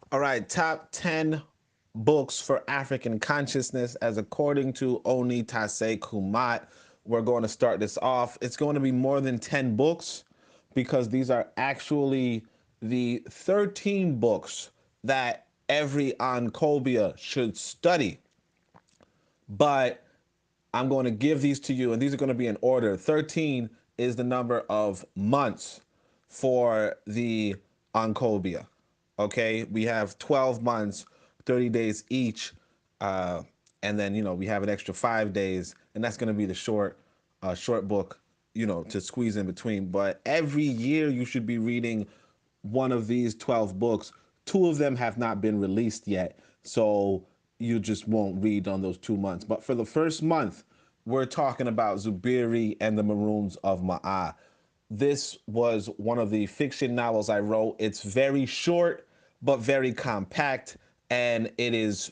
All right, top 10 books for African consciousness, as according to Onitaset Kumat. We're going to start this off. It's going to be more than 10 books because these are actually the 13 books that every Oncobia should study. But I'm going to give these to you, and these are going to be in order. 13 is the number of months for the Oncobia. Okay, we have 12 months, 30 days each, and then we have an extra 5 days, and that's going to be the short book, to squeeze in between. But every year you should be reading one of these 12 books. Two of them have not been released yet, so you just won't read on those 2 months. But for the first month, we're talking about Zubiri and the Maroons of Ma'a. This was one of the fiction novels I wrote. It's very short, but very compact, and it is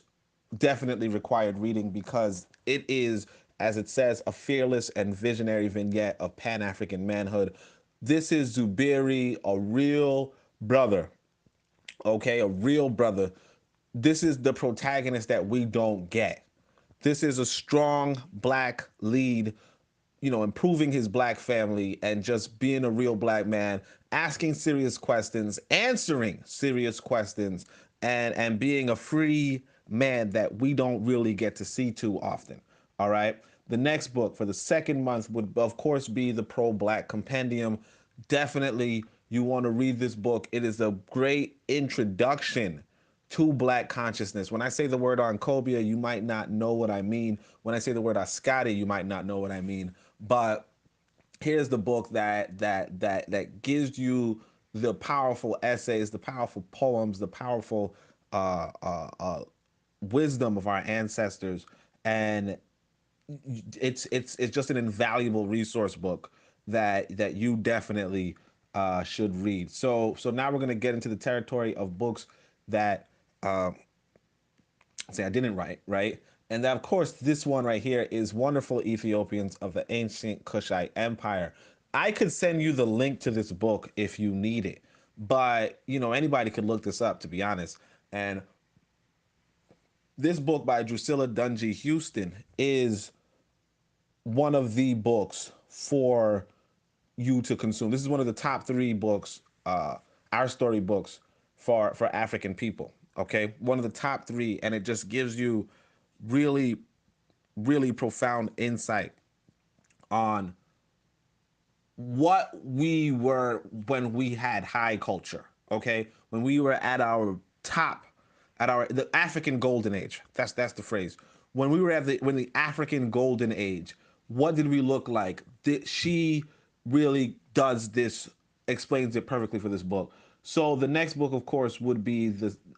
definitely required reading because it is, as it says, a fearless and visionary vignette of Pan-African manhood. This is Zubiri, a real brother, okay, a real brother. This is the protagonist that we don't get. This is a strong black lead, improving his black family and just being a real black man, asking serious questions, answering serious questions, and being a free man that we don't really get to see too often. All right. The next book for the second month would, of course, be the Pro Black Compendium. Definitely, you want to read this book. It is a great introduction to black consciousness. When I say the word Oncobia, you might not know what I mean. When I say the word Ascati, you might not know what I mean. But here's the book that gives you the powerful essays, the powerful poems, the powerful uh, uh, uh, wisdom of our ancestors, and it's just an invaluable resource book that you definitely should read. So now we're gonna get into the territory of books that say I didn't write, right? And then, of course, this one right here is Wonderful Ethiopians of the Ancient Kushite Empire. I could send you the link to this book if you need it, but anybody could look this up, to be honest. And this book by Drusilla Dungy Houston is one of the books for you to consume. This is one of the top three books, our story books for African people. Okay, one of the top three, and it just gives you really, really profound insight on what we were when we had high culture. Okay, when we were at our top, at our the African golden age. That's the phrase. When we were at the African golden age, what did we look like? She really does this, explains it perfectly for this book. So the next book, of course, would be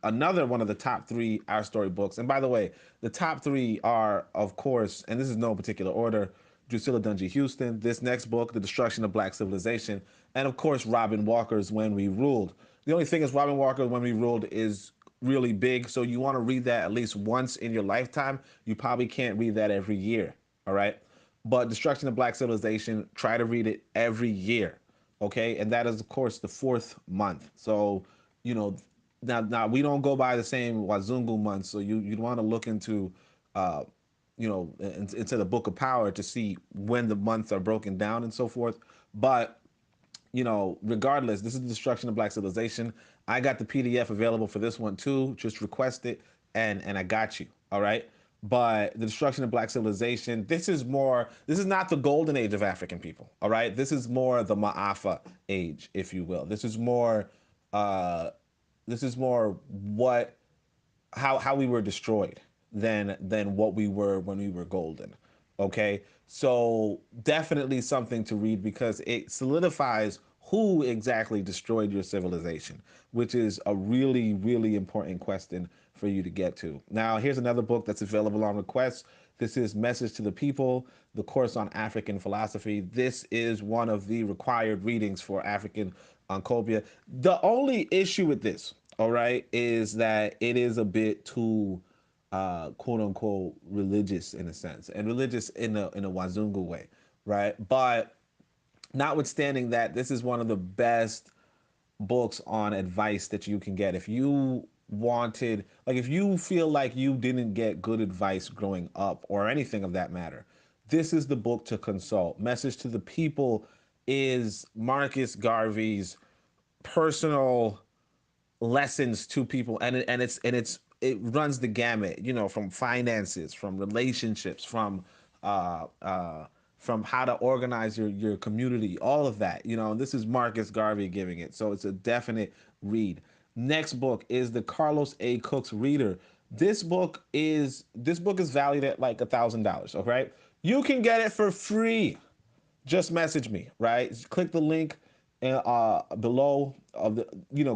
another one of the top three Our Story books. And by the way, the top three are, of course, and this is no particular order: Drusilla Dungy Houston, this next book, The Destruction of Black Civilization, and of course, Robin Walker's When We Ruled. The only thing is, Robin Walker's When We Ruled is really big, so you want to read that at least once in your lifetime. You probably can't read that every year, all right? But Destruction of Black Civilization, try to read it every year, okay? And that is, of course, the fourth month. So, you know, now we don't go by the same Wazungu months, so you'd want to look into uh, into the Book of Power to see when the months are broken down and so forth. But regardless, this is the Destruction of Black Civilization. I got the PDF available for this one too. Just request it, and I got you. All right. But the Destruction of Black Civilization, this is more. This is not the golden age of African people. All right. This is more the Ma'afa age, if you will. This is more. Uh, this is more what how we were destroyed than what we were when we were golden. Okay, so definitely something to read because it solidifies who exactly destroyed your civilization, which is a really, really important question for you to get to. Now, here's another book that's available on request. This is Message to the People, the course on African philosophy. This is one of the required readings for African Oncobia. The only issue with this, all right, is that it is a bit too quote unquote religious in a sense, and religious in a Wazungu way, right? But notwithstanding that, this is one of the best books on advice that you can get. If you wanted, like if you feel like you didn't get good advice growing up or anything of that matter, this is the book to consult. Message to the People is Marcus Garvey's personal lessons to people, and it runs the gamut, from finances, from relationships, uh uh from how to organize your community, all of that. And this is Marcus Garvey giving it, so it's a definite read. Next book is the Carlos A. Cook's Reader. This book is valued at like $1,000. Okay, you can get it for free. Just message me, right? Click the link below of the,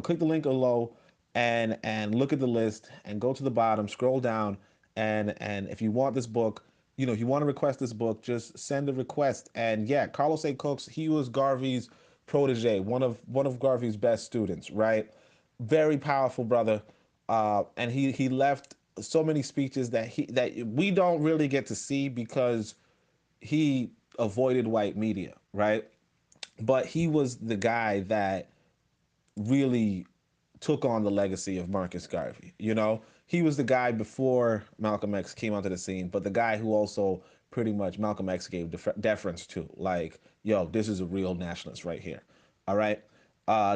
click the link below, and look at the list and go to the bottom, scroll down, and if you want this book, if you want to request this book, just send a request. And yeah, Carlos A. Cooks, he was Garvey's protege, one of Garvey's best students, right? Very powerful brother, and he left so many speeches that we don't really get to see because he avoided white media, right? But he was the guy that really took on the legacy of Marcus Garvey. He was the guy before Malcolm X came onto the scene, but the guy who also pretty much Malcolm X gave deference to. Like, yo, this is a real nationalist right here. All right.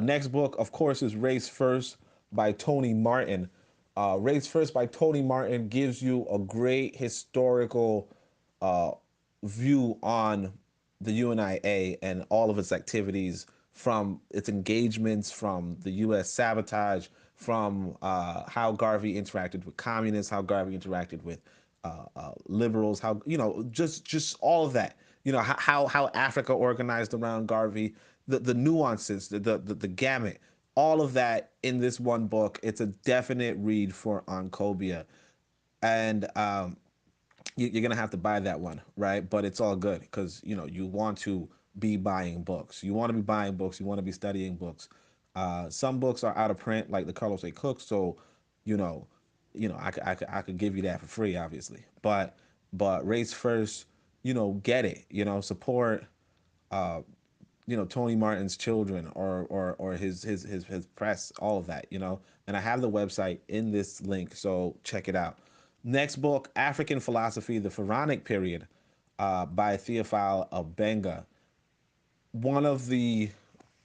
Next book, of course, is Race First by Tony Martin. Race First by Tony Martin gives you a great historical uh, view on the UNIA and all of its activities, from its engagements, from the U.S. sabotage, from how Garvey interacted with communists, how Garvey interacted with liberals, how just all of that. How Africa organized around Garvey, the nuances, the gamut, all of that in this one book. It's a definite read for Oncobia, and you're gonna have to buy that one, right? But it's all good because you want to be buying books. You want to be buying books. You want to be studying books. Some books are out of print, like the Carlos A. Cook. So, you know, I could give you that for free, obviously. But Race First, get it. Support Tony Martin's children, or his press, all of that. And I have the website in this link, so check it out. Next book, African Philosophy: The Pharaonic Period, by Theophile Obenga. One of the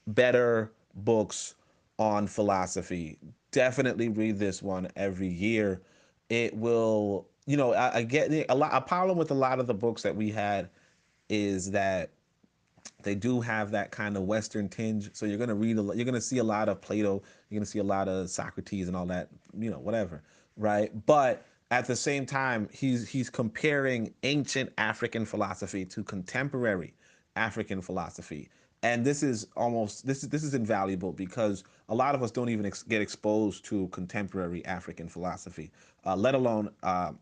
better books on philosophy. Definitely read this one every year. It will, I get a problem with a lot of the books that we had is that they do have that kind of Western tinge. So you're gonna see a lot of Plato, you're gonna see a lot of Socrates and all that, whatever, right? But at the same time, he's comparing ancient African philosophy to contemporary African philosophy. And this is invaluable because a lot of us don't even get exposed to contemporary African philosophy, let alone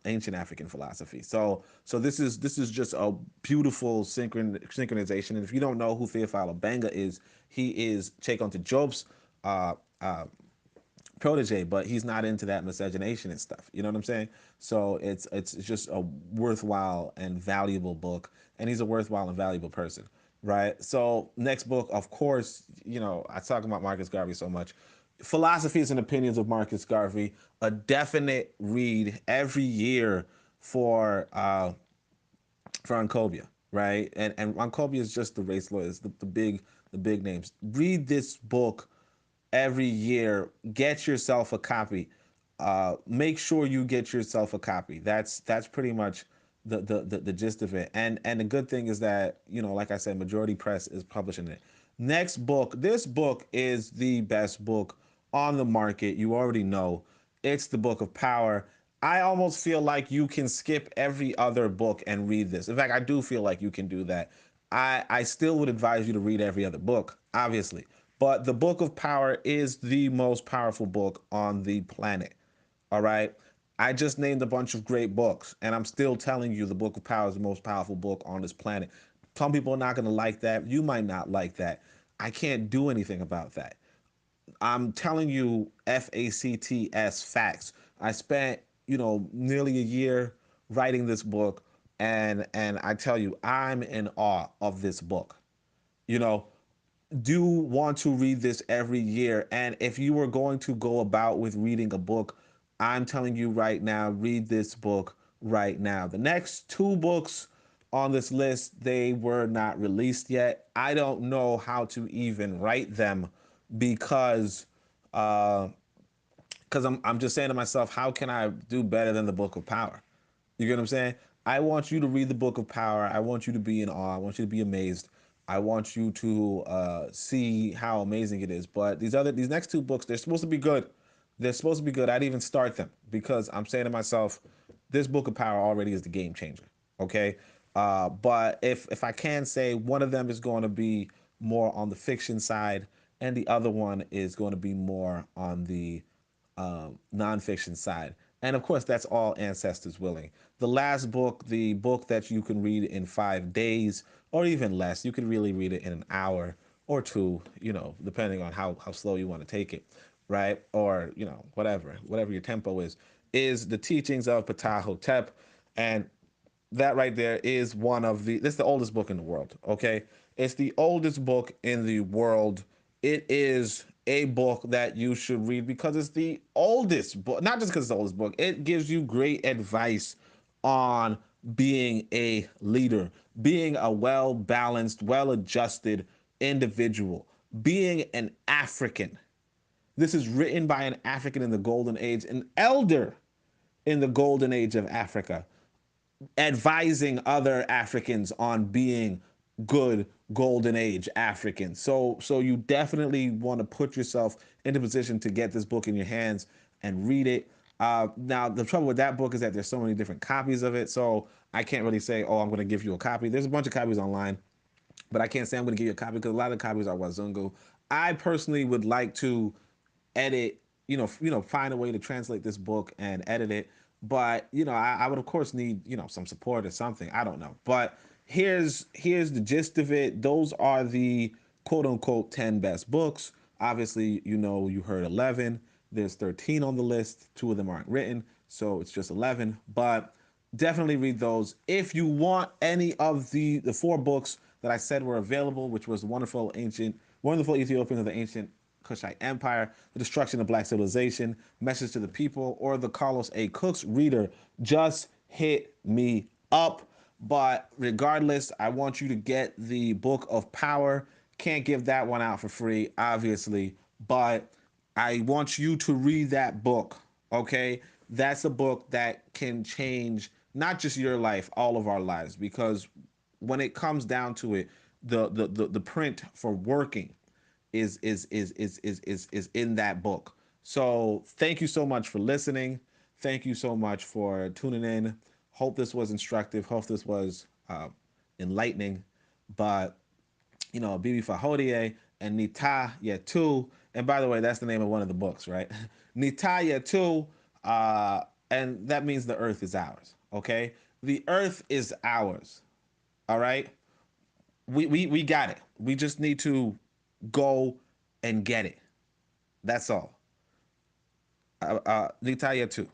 ancient African philosophy. So this is just a beautiful synchronization. And if you don't know who Theophile Obenga is, he is Cheikh Job's uh, uh, protege, but he's not into that miscegenation and stuff. You know what I'm saying? So it's just a worthwhile and valuable book, and he's a worthwhile and valuable person, right? So next book, of course, I talk about Marcus Garvey so much. Philosophies and Opinions of Marcus Garvey, a definite read every year for Oncobia, right? And Oncobia is just the race lawyers, the big names. Read this book every year. Get yourself a copy. Make sure you get yourself a copy. That's pretty much the gist of it. And the good thing is that, like I said, Majority Press is publishing it. Next book. This book is the best book on the market. You already know. It's the Book of Power. I almost feel like you can skip every other book and read this. In fact, I do feel like you can do that. I still would advise you to read every other book, obviously. But the Book of Power is the most powerful book on the planet. All right. I just named a bunch of great books, and I'm still telling you the Book of Power is the most powerful book on this planet. Some people are not going to like that. You might not like that. I can't do anything about that. I'm telling you FACTS facts. I spent, nearly a year writing this book, and I tell you, I'm in awe of this book. You know, do want to read this every year. And if you were going to go about with reading a book, I'm telling you right now, read this book right now. The next two books on this list, they were not released yet. I don't know how to even write them because uh, I'm just saying to myself, how can I do better than the Book of Power? You get what I'm saying? I want you to read the Book of Power. I want you to be in awe. I want you to be amazed. I want you to see how amazing it is. But these next two books, they're supposed to be good. They're supposed to be good. I'd even start them because I'm saying to myself, this Book of Power already is the game changer. Okay, but if I can say one of them is going to be more on the fiction side, and the other one is going to be more on the nonfiction side. And of course, that's all ancestors willing. The last book, the book that you can read in 5 days or even less, you can really read it in an hour or two, depending on how slow you want to take it, right? Or, whatever your tempo is the Teachings of Pitarhotep. And that right there is this is the oldest book in the world. Okay, it's the oldest book in the world. It is a book that you should read because it's the oldest book, not just because it's the oldest book. It gives you great advice on being a leader, being a well balanced, well adjusted individual, being an African. This is written by an African in the golden age, an elder in the golden age of Africa, advising other Africans on being good golden age Africans. So you definitely want to put yourself in a position to get this book in your hands and read it. Now the trouble with that book is that there's so many different copies of it, so I can't really say, oh, I'm going to give you a copy. There's a bunch of copies online, but I can't say I'm going to give you a copy because a lot of the copies are Wazungu. I personally would like to edit, find a way to translate this book and edit it. But I would of course need some support or something. I don't know, but here's the gist of it. Those are the quote unquote 10 best books. Obviously, you heard 11. There's 13 on the list. Two of them aren't written, so it's just 11. But definitely read those. If you want any of the four books that I said were available, which was Wonderful Ethiopians of the Ancient Kushite Empire, The Destruction of Black Civilization, Message to the People, or the Carlos A. Cook's Reader, just hit me up. But regardless, I want you to get the Book of Power. Can't give that one out for free, obviously, but I want you to read that book, okay? That's a book that can change not just your life, all of our lives, because when it comes down to it, the print for working is in that book. So thank you so much for listening. Thank you so much for tuning in. Hope this was instructive. Hope this was enlightening. But Bibi Fahodie and Nita Yetu. And by the way, that's the name of one of the books, right? Nita Yetu, and that means the earth is ours. Okay, the earth is ours. All right, we got it. We just need to go and get it. That's all. Nita Yetu.